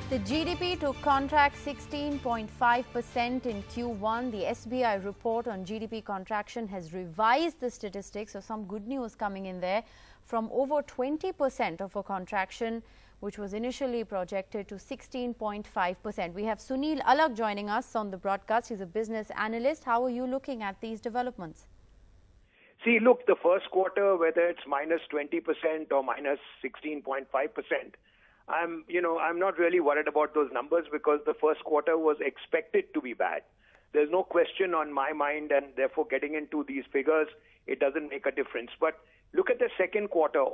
The GDP to contract 16.5% in Q1. The SBI report on GDP contraction has revised the statistics, so some good news coming in there, from over 20% of a contraction, which was initially projected to 16.5%. We have Sunil Alagh joining us on the broadcast. He's a business analyst. How are you looking at these developments? See, look, the first quarter, whether it's minus 20% or minus 16.5%, I'm not really worried about those numbers because the first quarter was expected to be bad. There's no question on my mind, and therefore getting into these figures, it doesn't make a difference. But look at the second quarter.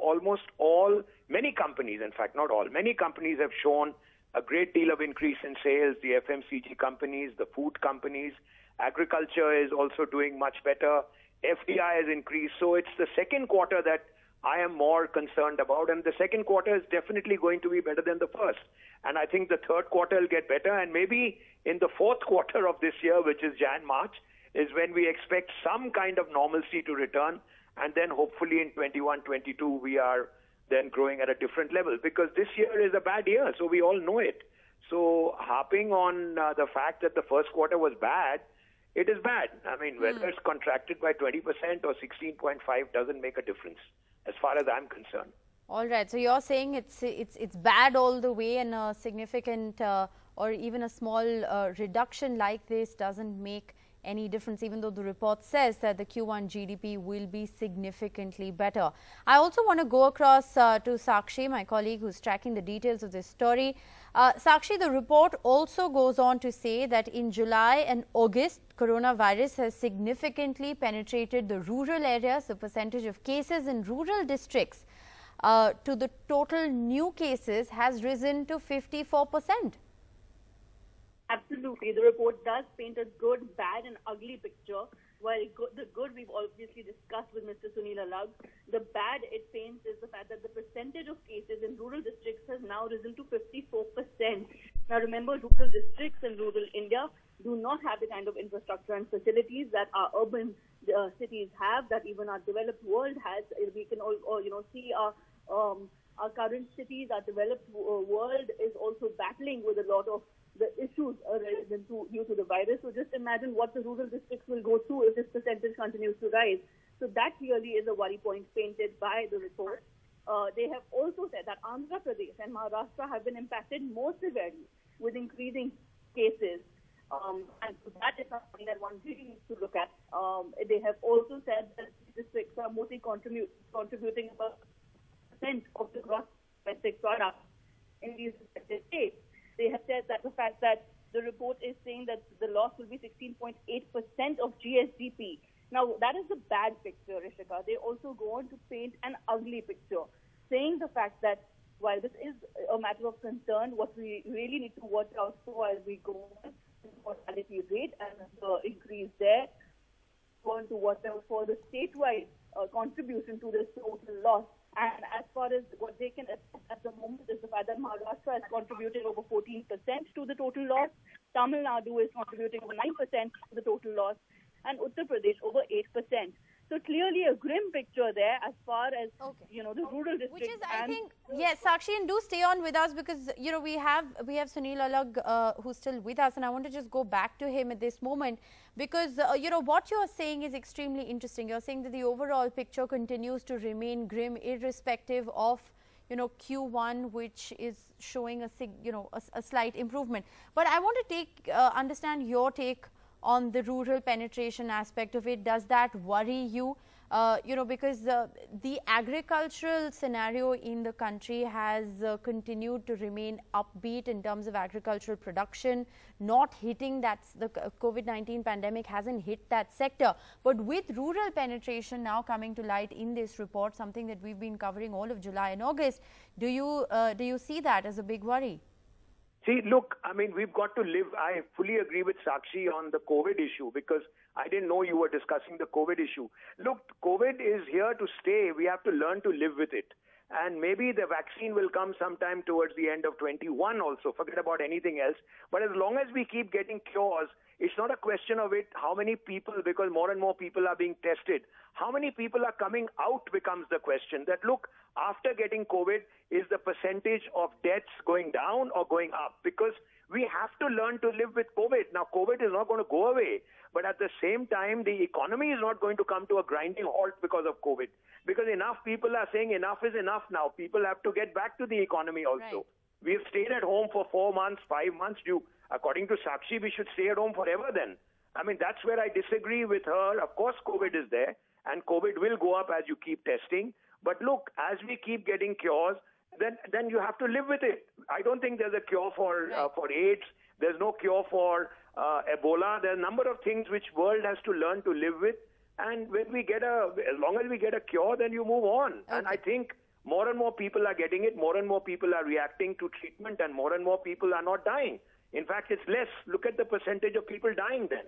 Many companies, in fact, not all, many companies have shown a great deal of increase in sales. The FMCG companies, the food companies, agriculture is also doing much better. FDI has increased. So it's the second quarter that I am more concerned about, and the second quarter is definitely going to be better than the first. And I think the third quarter will get better, and maybe in the fourth quarter of this year, which is Jan-March, is when we expect some kind of normalcy to return, and then hopefully in 21-22 we are then growing at a different level, because this year is a bad year, so we all know it. So harping on the fact that the first quarter was bad, it is bad. I mean, whether it's contracted by 20% or 16.5 doesn't make a difference, as far as I'm concerned. All right. So you're saying it's bad all the way, and a significant or even a small reduction like this doesn't make any difference, even though the report says that the Q1 GDP will be significantly better. I also want to go across to Sakshi, my colleague who's tracking the details of this story. Sakshi, the report also goes on to say that in July and August, coronavirus has significantly penetrated the rural areas. The percentage of cases in rural districts to the total new cases has risen to 54%. Absolutely. The report does paint a good, bad and ugly picture. While the good we've obviously discussed with Mr. Sunil Alagh, the bad it paints is the fact that the percentage of cases in rural districts has now risen to 54%. Now remember, rural districts in rural India do not have the kind of infrastructure and facilities that our urban cities have, that even our developed world has. We can all see our current cities, our developed world is also battling with a lot of the issues due to the virus. So just imagine what the rural districts will go through if this percentage continues to rise. So that clearly is a worry point painted by the report. They have also said that Andhra Pradesh and Maharashtra have been impacted more severely with increasing cases. And so that is something that one really needs to look at. They have also said that districts are mostly contributing about % of the gross domestic product in these respective states. They have said that the fact that the report is saying that the loss will be 16.8% of GSDP. Now, that is the bad picture, Rishika. They also go on to paint an ugly picture, saying the fact that while this is a matter of concern, what we really need to watch out for as we go on is the mortality rate and the increase there. Go on to watch out for the statewide contribution to this total loss. And as far as what they can assess at the moment is the fact that Maharashtra has contributed over 14% to the total loss, Tamil Nadu is contributing over 9% to the total loss, and Uttar Pradesh over 8%. So clearly a grim picture there as far as the rural districts. Which is, I think, yes, Sakshi, and do stay on with us, because we have Sunil Alagh who's still with us, and I want to just go back to him at this moment, because what you're saying is extremely interesting. You're saying that the overall picture continues to remain grim, irrespective of Q1, which is showing a slight improvement. But I want to understand your take on the rural penetration aspect of it. Does that worry you? Because the agricultural scenario in the country has continued to remain upbeat in terms of agricultural production, not hitting that. The COVID-19 pandemic hasn't hit that sector. But with rural penetration now coming to light in this report, something that we've been covering all of July and August, do you see that as a big worry? See, look, I mean, we've got to live. I fully agree with Sakshi on the COVID issue, because I didn't know you were discussing the COVID issue. Look, COVID is here to stay. We have to learn to live with it. And maybe the vaccine will come sometime towards the end of 21 also. Forget about anything else. But as long as we keep getting cures, it's not a question of how many people, because more and more people are being tested. How many people are coming out becomes the question. That look, after getting COVID, is the percentage of deaths going down or going up? Because we have to learn to live with COVID. Now, COVID is not going to go away, but at the same time, the economy is not going to come to a grinding halt because of COVID. Because enough people are saying enough is enough now. People have to get back to the economy also. Right. We've stayed at home for 4 months, 5 months. According to Sakshi, we should stay at home forever then. I mean, that's where I disagree with her. Of course, COVID is there, and COVID will go up as you keep testing. But look, as we keep getting cures, then you have to live with it. I don't think there's a cure for AIDS. There's no cure for Ebola. There are a number of things which world has to learn to live with. And when as long as we get a cure, then you move on. Okay. And I think more and more people are getting it. More and more people are reacting to treatment, and more people are not dying. In fact, it's less. Look at the percentage of people dying then.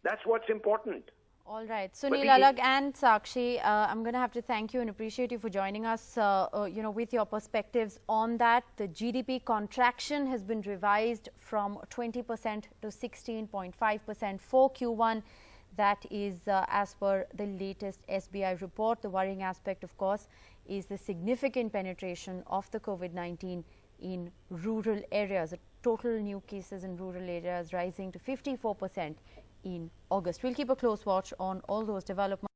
That's what's important. All right. Sunil Alagh and Sakshi, I'm going to have to thank you and appreciate you for joining us, with your perspectives on that. The GDP contraction has been revised from 20% to 16.5% for Q1. That is as per the latest SBI report. The worrying aspect, of course, is the significant penetration of the COVID-19 in rural areas. The total new cases in rural areas rising to 54% in August. We'll keep a close watch on all those developments.